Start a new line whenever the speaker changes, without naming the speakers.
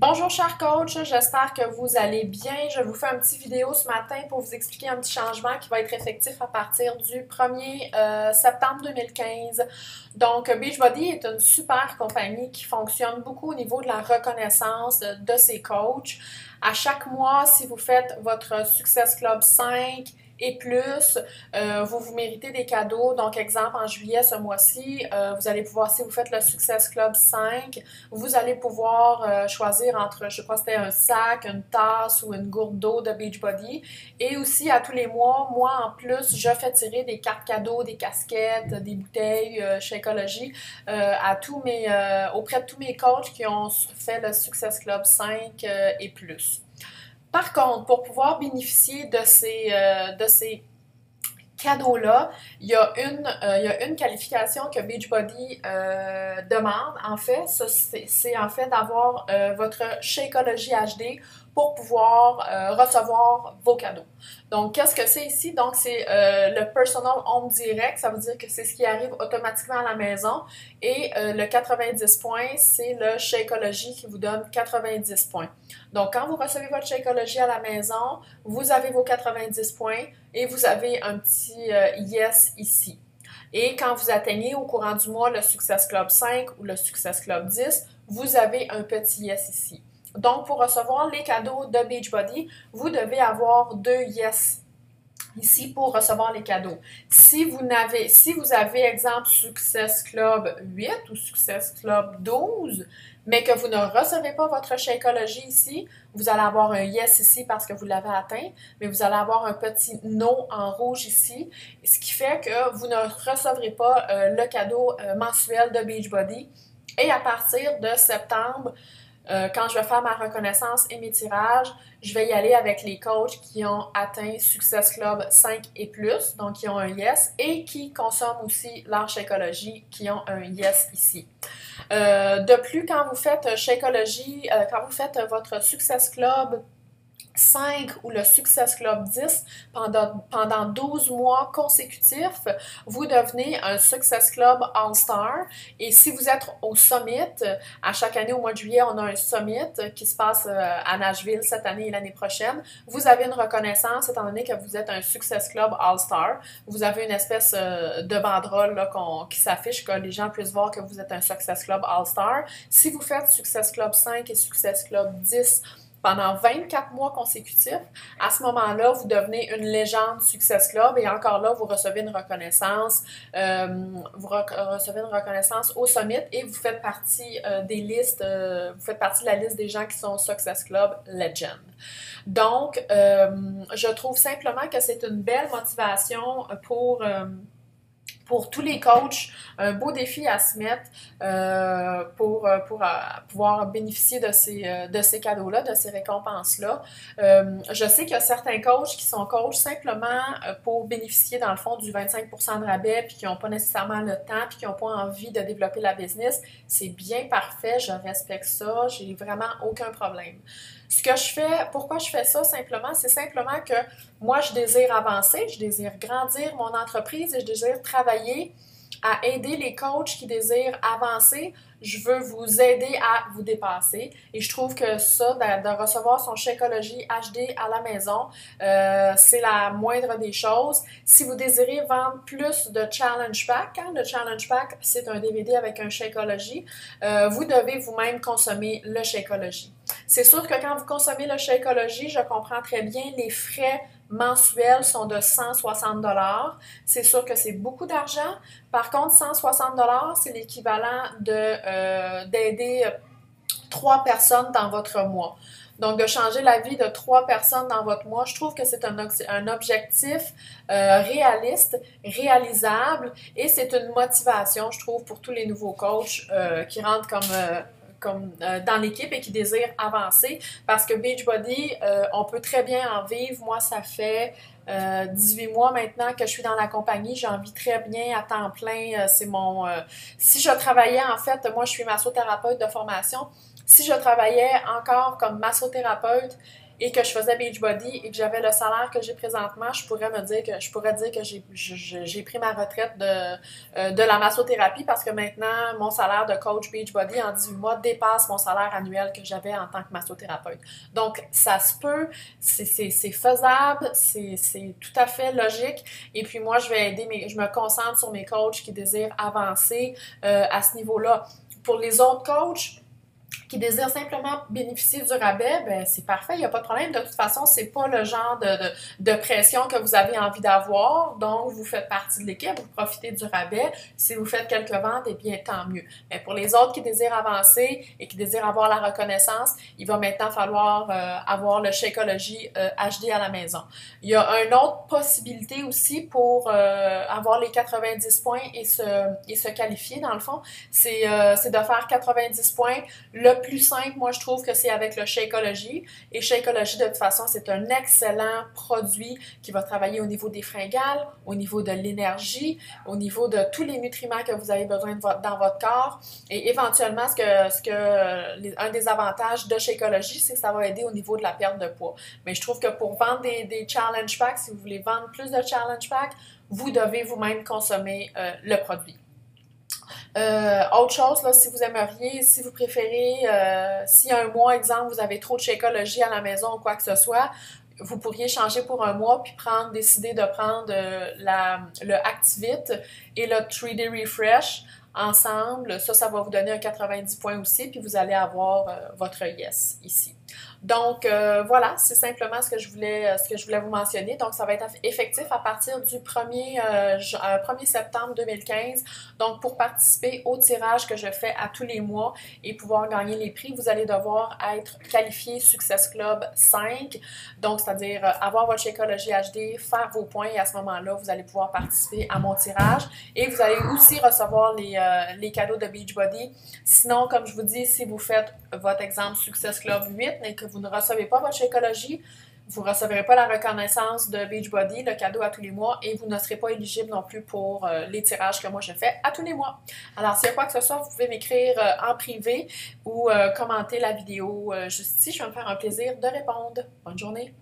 Bonjour chers coachs, j'espère que vous allez bien. Je vous fais un petit vidéo ce matin pour vous expliquer un petit changement qui va être effectif à partir du 1er septembre 2015. Donc Beachbody est une super compagnie qui fonctionne beaucoup au niveau de la reconnaissance de ses coachs. À chaque mois, si vous faites votre Success Club 5 et plus, vous méritez des cadeaux. Donc, exemple, en juillet, ce mois-ci, vous allez pouvoir, si vous faites le Success Club 5, vous allez pouvoir choisir entre, je crois que c'était un sac, une tasse ou une gourde d'eau de Beachbody. Et aussi, à tous les mois, moi, en plus, je fais tirer des cartes cadeaux, des casquettes, des bouteilles chez Écologie auprès de tous mes coachs qui ont fait le Success Club 5 et plus. Par contre, pour pouvoir bénéficier de ces cadeaux-là, il y a une qualification que Beachbody demande. En fait, c'est en fait d'avoir votre Shakeology HD pour pouvoir recevoir vos cadeaux. Donc, qu'est-ce que c'est ici? Donc, c'est le Personal Home Direct. Ça veut dire que c'est ce qui arrive automatiquement à la maison. Et le 90 points, c'est le Shakeology qui vous donne 90 points. Donc, quand vous recevez votre Shakeology à la maison, vous avez vos 90 points et vous avez un petit yes ici. Et quand vous atteignez au courant du mois le Success Club 5 ou le Success Club 10, vous avez un petit yes ici. Donc, pour recevoir les cadeaux de Beachbody, vous devez avoir 2 yes ici pour recevoir les cadeaux. Si vous avez, exemple, Success Club 8 ou Success Club 12, mais que vous ne recevez pas votre Shakeology ici, vous allez avoir un yes ici parce que vous l'avez atteint, mais vous allez avoir un petit no en rouge ici, ce qui fait que vous ne recevrez pas le cadeau mensuel de Beachbody. Et à partir de septembre, quand je vais faire ma reconnaissance et mes tirages, je vais y aller avec les coachs qui ont atteint Success Club 5 et plus, donc qui ont un yes, et qui consomment aussi leur Shakeology, qui ont un yes ici. De plus, quand vous faites Shakeology, quand vous faites votre Success Club 5 ou le Success Club 10 pendant 12 mois consécutifs, vous devenez un Success Club All-Star. Et si vous êtes au Summit, à chaque année au mois de juillet, on a un Summit qui se passe à Nashville cette année et l'année prochaine. Vous avez une reconnaissance étant donné que vous êtes un Success Club All-Star. Vous avez une espèce de banderole là, qui s'affiche, que les gens puissent voir que vous êtes un Success Club All-Star. Si vous faites Success Club 5 et Success Club 10 pendant 24 mois consécutifs, à ce moment-là, vous devenez une légende Success Club et encore là, vous recevez une reconnaissance, au Summit et vous faites partie des listes, vous faites partie de la liste des gens qui sont Success Club Legend. Donc, je trouve simplement que c'est une belle motivation pour tous les coachs, un beau défi à se mettre pour pouvoir bénéficier de ces cadeaux-là, de ces récompenses-là. Je sais qu'il y a certains coachs qui sont coachs simplement pour bénéficier, dans le fond, du 25% de rabais, puis qui n'ont pas nécessairement le temps, puis qui n'ont pas envie de développer la business. C'est bien parfait, je respecte ça, j'ai vraiment aucun problème. Ce que je fais, pourquoi je fais ça simplement, c'est simplement que moi, je désire avancer, je désire grandir mon entreprise et je désire travailler à aider les coachs qui désirent avancer. Je veux vous aider à vous dépasser. Et je trouve que ça, de recevoir son Shakeology HD à la maison, c'est la moindre des choses. Si vous désirez vendre plus de Challenge Pack, hein, le Challenge Pack, c'est un DVD avec un Shakeology, vous devez vous-même consommer le Shakeology. C'est sûr que quand vous consommez le Shakeology, je comprends très bien, les frais mensuels sont de 160 $. C'est sûr que c'est beaucoup d'argent. Par contre, 160 $, c'est l'équivalent d'aider 3 personnes dans votre mois. Donc, de changer la vie de 3 personnes dans votre mois, je trouve que c'est un objectif réaliste, réalisable et c'est une motivation, je trouve, pour tous les nouveaux coachs qui rentrent dans l'équipe et qui désirent avancer parce que Beachbody, on peut très bien en vivre. Moi, ça fait 18 mois maintenant que je suis dans la compagnie, j'en vis très bien à temps plein. Si je travaillais, en fait, moi, je suis massothérapeute de formation. Si je travaillais encore comme massothérapeute et que je faisais Beachbody et que j'avais le salaire que j'ai présentement, je pourrais dire que j'ai pris ma retraite de la massothérapie parce que maintenant, mon salaire de coach Beachbody en 18 mois dépasse mon salaire annuel que j'avais en tant que massothérapeute. Donc, ça se peut, c'est faisable, c'est tout à fait logique. Et puis moi, je me concentre sur mes coachs qui désirent avancer à ce niveau-là. Pour les autres coachs qui désirent simplement bénéficier du rabais, ben c'est parfait, il n'y a pas de problème. De toute façon, c'est pas le genre de pression que vous avez envie d'avoir. Donc, vous faites partie de l'équipe, vous profitez du rabais. Si vous faites quelques ventes, eh bien, tant mieux. Mais pour les autres qui désirent avancer et qui désirent avoir la reconnaissance, il va maintenant falloir avoir le Shakeology HD à la maison. Il y a une autre possibilité aussi pour avoir les 90 points et se qualifier, dans le fond, c'est de faire 90 points. Le plus simple, moi, je trouve que c'est avec le Shakeology. Et Shakeology, de toute façon, c'est un excellent produit qui va travailler au niveau des fringales, au niveau de l'énergie, au niveau de tous les nutriments que vous avez besoin dans votre corps. Et éventuellement, un des avantages de Shakeology, c'est que ça va aider au niveau de la perte de poids. Mais je trouve que pour vendre des challenge packs, si vous voulez vendre plus de challenge packs, vous devez vous-même consommer le produit. Autre chose, là, si vous aimeriez, si vous préférez, si un mois, exemple, vous avez trop de Shakeology à la maison ou quoi que ce soit, vous pourriez changer pour un mois puis décider de prendre le Activate et le 3D Refresh ensemble. Ça va vous donner un 90 points aussi, puis vous allez avoir votre yes ici. Donc, voilà, c'est simplement ce que je voulais vous mentionner. Donc, ça va être effectif à partir du 1er septembre 2015. Donc, pour participer au tirage que je fais à tous les mois et pouvoir gagner les prix, vous allez devoir être qualifié Success Club 5. Donc, c'est-à-dire avoir votre Shakeology HD, faire vos points et à ce moment-là, vous allez pouvoir participer à mon tirage. Et vous allez aussi recevoir les cadeaux de Beachbody. Sinon, comme je vous dis, si vous faites votre exemple Success Club 8 et que vous ne recevez pas votre Shakeology, vous ne recevrez pas la reconnaissance de Beachbody, le cadeau à tous les mois, et vous ne serez pas éligible non plus pour les tirages que moi je fais à tous les mois. Alors, s'il y a quoi que ce soit, vous pouvez m'écrire en privé ou commenter la vidéo juste ici. Je vais me faire un plaisir de répondre. Bonne journée!